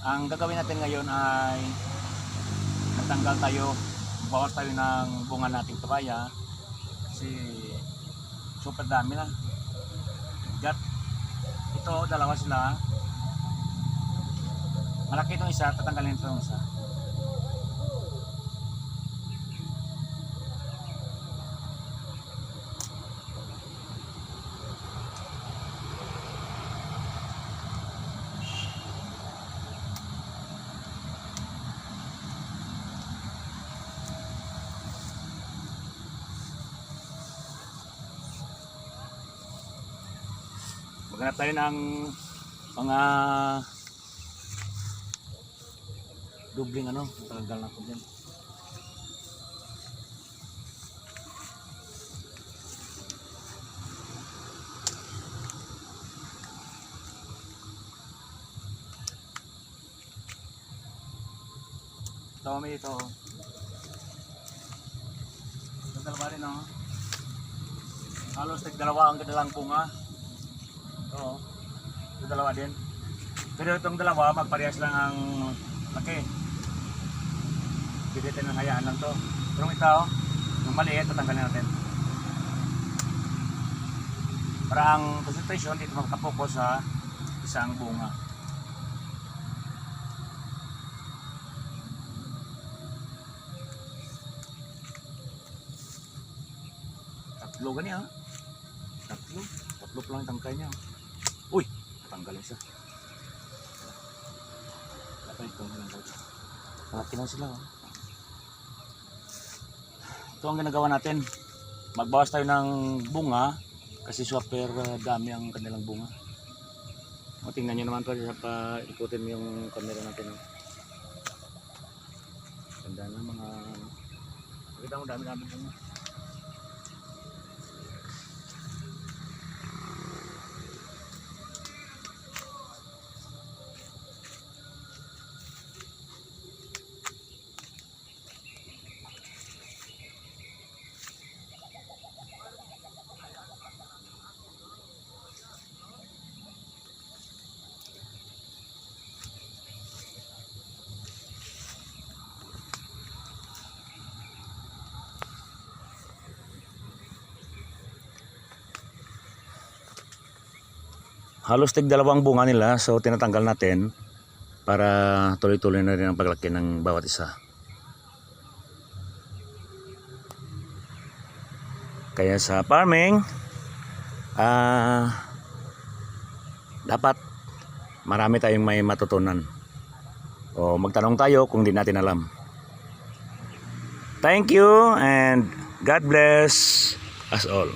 Ang gagawin natin ngayon ay magtanggal tayo, bawas tayo ng bunga nating papaya kasi super dami na. Gat ito, dalawa sila. Malaki itong isa, tatanggalin itong isa. Maghanap tayo ng mga dubling tanggal na ko din. Ito may ito. Ito dalawa rin halos dalawa ang kadalang bunga. Ito dalawa din. Pero itong dalawa magparehas lang ang laki. Pwede tayo ng hayaan lang to. Pero ito, yung maliit, tatanggalin natin. Para ang concentration dito makapokus sa isang bunga. Tatlo gani Tatlo pa lang tangkay niya. Uy, natanggalin siya. Dapat itong hinanggal. Malaki na sila. Ito ang ginagawa natin. Magbawas tayo ng bunga kasi super dami ang kanilang bunga. Tingnan nyo naman to pa ikutin mo yung camera natin. Ganda na mga makita mo dami-dami bunga. Halos dalawang bunga nila, so tinatanggal natin para tuloy-tuloy na rin ang paglaki ng bawat isa. Kaya sa farming, dapat marami tayong may matutunan. O magtanong tayo kung di natin alam. Thank you and God bless us all.